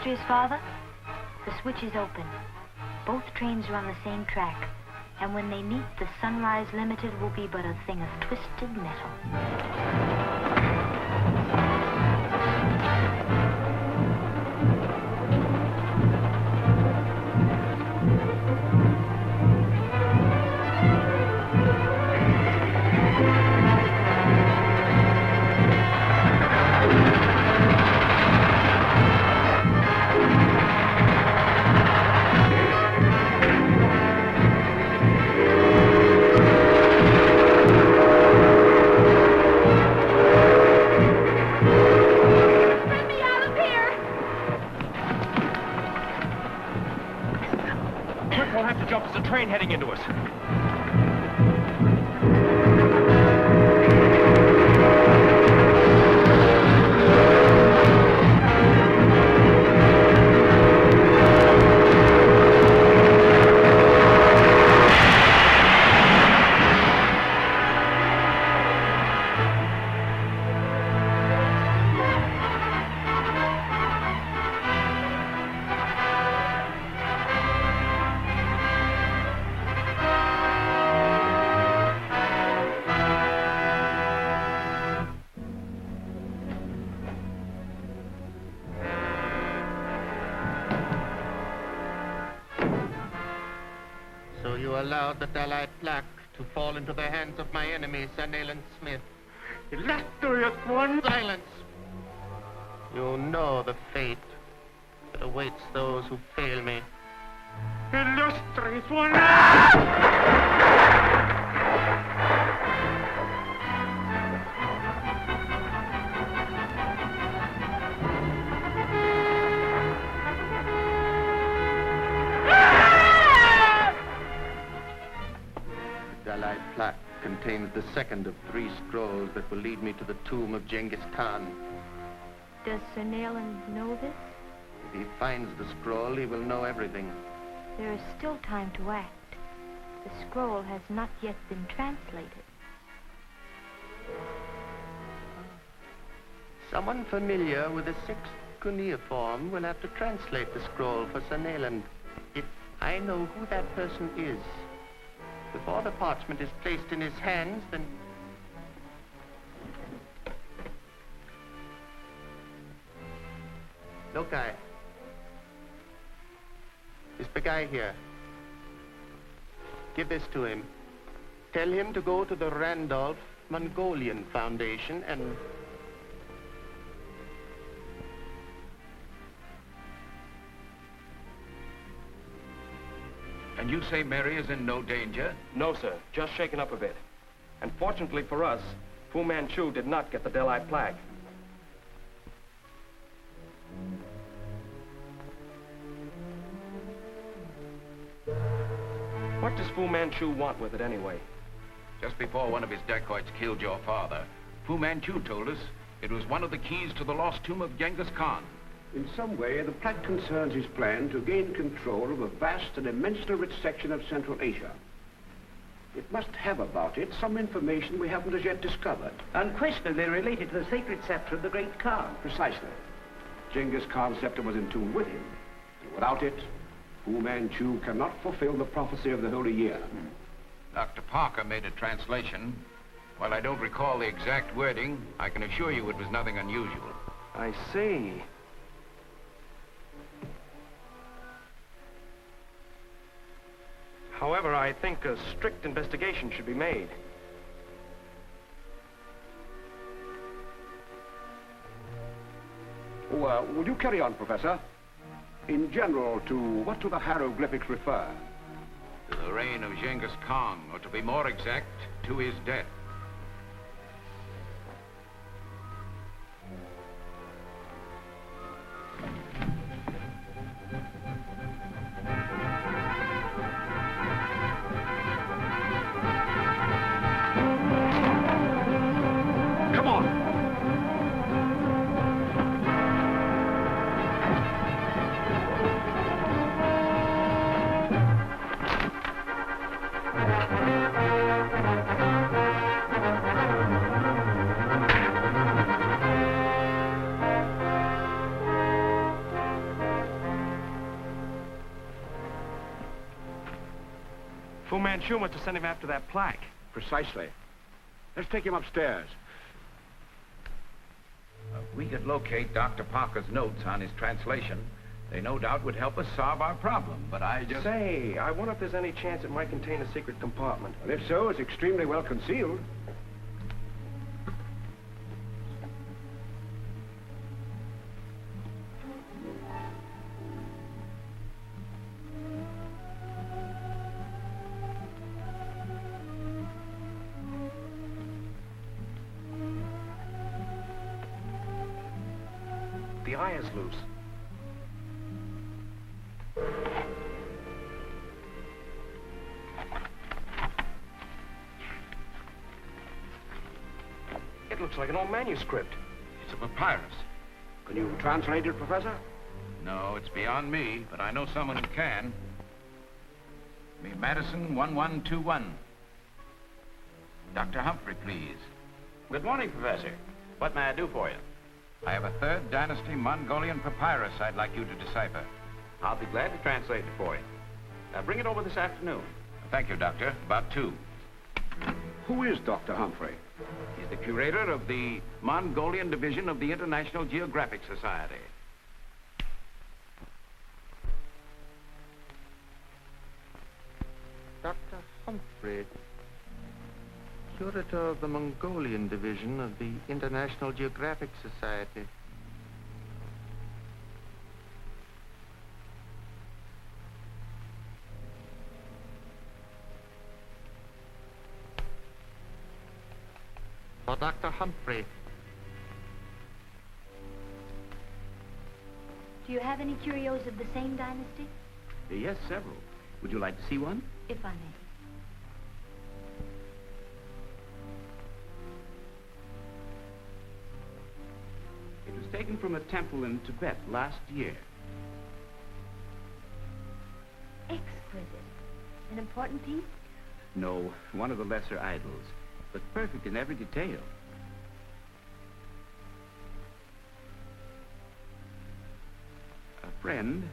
mysteries, Father? The switch is open. Both trains are on the same track. And when they meet, the Sunrise Limited will be but a thing of twisted metal. Train heading into us. Allowed the Dalite plaque to fall into the hands of my enemy, Sir Nayland Smith. Illustrious one! Silence! You know the fate that awaits those who fail me. Illustrious one! Plaque contains the second of 3 scrolls that will lead me to the tomb of Genghis Khan. Does Sir Nayland know this? If he finds the scroll, he will know everything. There is still time to act. The scroll has not yet been translated. Someone familiar with the 6th cuneiform will have to translate the scroll for Sir Nayland. If I know who that person is, before the parchment is placed in his hands, then... Loki. This big guy here. Give this to him. Tell him to go to the Randolph Mongolian Foundation and... And you say Mary is in no danger? No, sir. Just shaken up a bit. And fortunately for us, Fu Manchu did not get the Delhi plague. What does Fu Manchu want with it anyway? Just before one of his dacoits killed your father, Fu Manchu told us it was one of the keys to the lost tomb of Genghis Khan. In some way, the plaque concerns his plan to gain control of a vast and immensely rich section of Central Asia. It must have about it some information we haven't as yet discovered. Unquestionably related to the sacred scepter of the great Khan. Precisely. Genghis Khan's scepter was in tune with him. And without it, Fu Manchu cannot fulfill the prophecy of the Holy Year. Dr. Parker made a translation. While I don't recall the exact wording, I can assure you it was nothing unusual. I see. However, I think a strict investigation should be made. Would you carry on, Professor? In general, to what do the hieroglyphics refer? To the reign of Genghis Khan, or to be more exact, to his death. Fu Manchu must have sent him after that plaque. Precisely. Let's take him upstairs. If we could locate Dr. Parker's notes on his translation, they no doubt would help us solve our problem, but I just... Say, I wonder if there's any chance it might contain a secret compartment. Well, if so, it's extremely well concealed. The eye is loose. It looks like an old manuscript. It's a papyrus. Can you translate it, Professor? No, it's beyond me, but I know someone who can. Me Madison 1121. Dr. Humphrey, please. Good morning, Professor. What may I do for you? I have a 3rd Dynasty Mongolian papyrus I'd like you to decipher. I'll be glad to translate it for you. Bring it over this afternoon. Thank you, Doctor. About 2. Who is Dr. Humphrey? He's the curator of the Mongolian Division of the International Geographic Society. Dr. Humphrey, curator of the Mongolian Division of the International Geographic Society. For Dr. Humphrey. Do you have any curios of the same dynasty? Yes, several. Would you like to see one? If I may. It was taken from a temple in Tibet last year. Exquisite. An important piece? No, one of the lesser idols, but perfect in every detail. A friend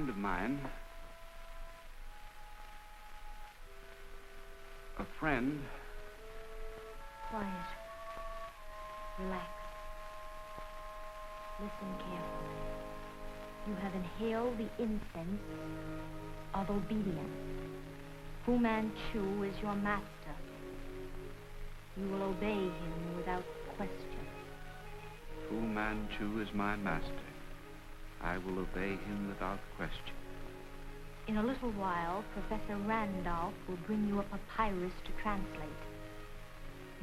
of mine, a friend. Quiet. Relax. Listen carefully. You have inhaled the incense of obedience. Fu Manchu is your master. You will obey him without question. Fu Manchu is my master. I will obey him without question. In a little while, Professor Randolph will bring you a papyrus to translate.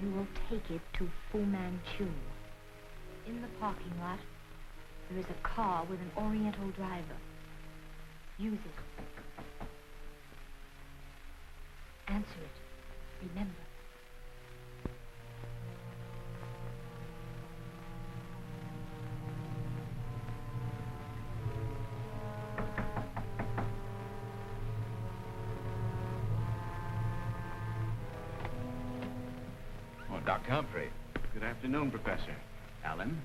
You will take it to Fu Manchu. In the parking lot, there is a car with an Oriental driver. Use it. Answer it. Remember. Oh, Dr. Humphrey. Good afternoon, Professor. Allan,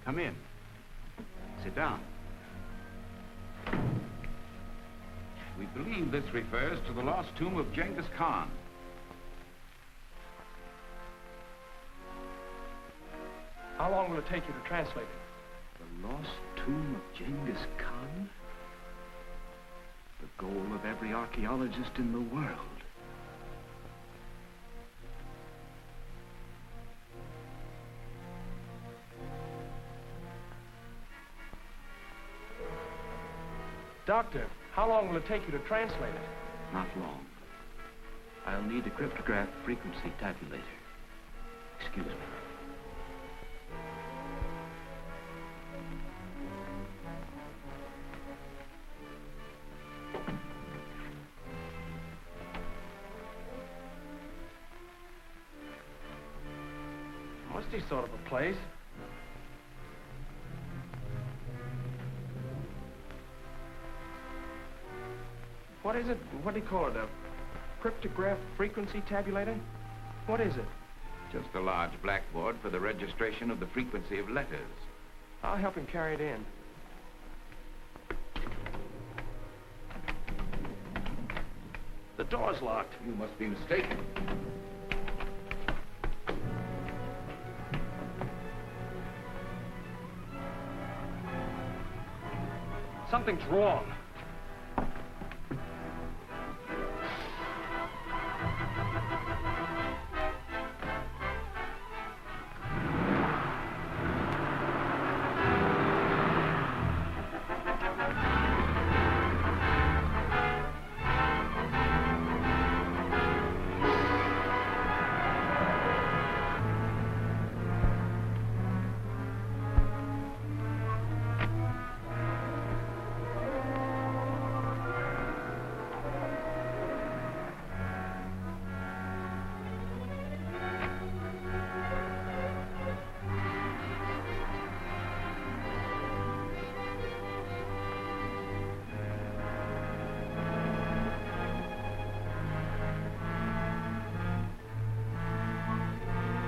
come in. Sit down. We believe this refers to the lost tomb of Genghis Khan. How long will it take you to translate it? The lost tomb of Genghis Khan? The goal of every archaeologist in the world. Doctor, how long will it take you to translate it? Not long. I'll need a cryptograph frequency tabulator. Excuse me. Musty sort of a place. What is it? What do you call it? A cryptograph frequency tabulator? What is it? Just a large blackboard for the registration of the frequency of letters. I'll help him carry it in. The door's locked. You must be mistaken. Something's wrong.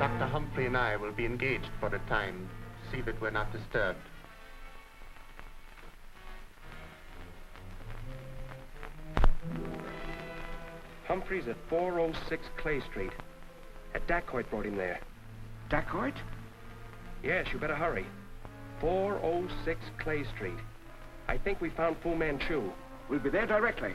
Dr. Humphrey and I will be engaged for a time. See that we're not disturbed. Humphrey's at 406 Clay Street. Dacoit brought him there. Dacoit? Yes, you better hurry. 406 Clay Street. I think we found Fu Manchu. We'll be there directly.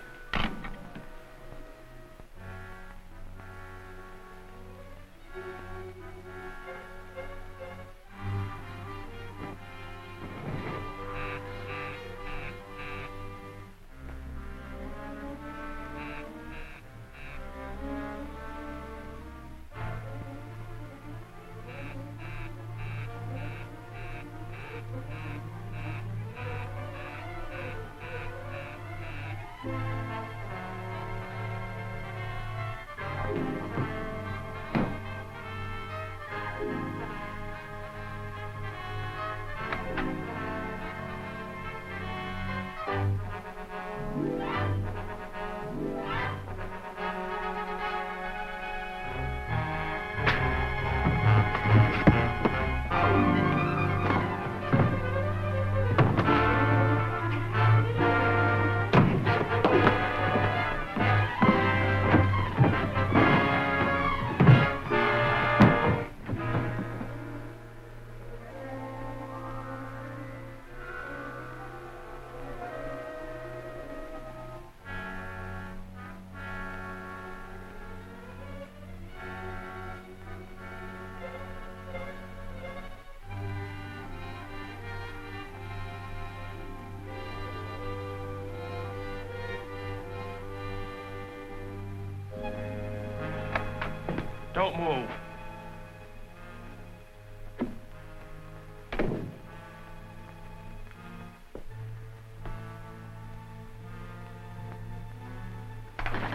Don't move.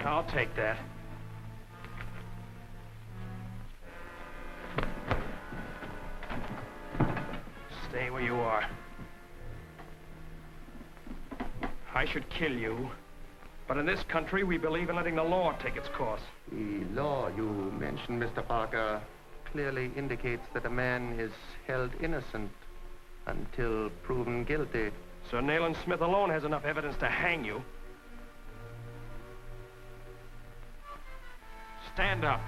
I'll take that. Stay where you are. I should kill you. But in this country, we believe in letting the law take its course. The law you mentioned, Mr. Parker, clearly indicates that a man is held innocent until proven guilty. Sir Nayland Smith alone has enough evidence to hang you. Stand up.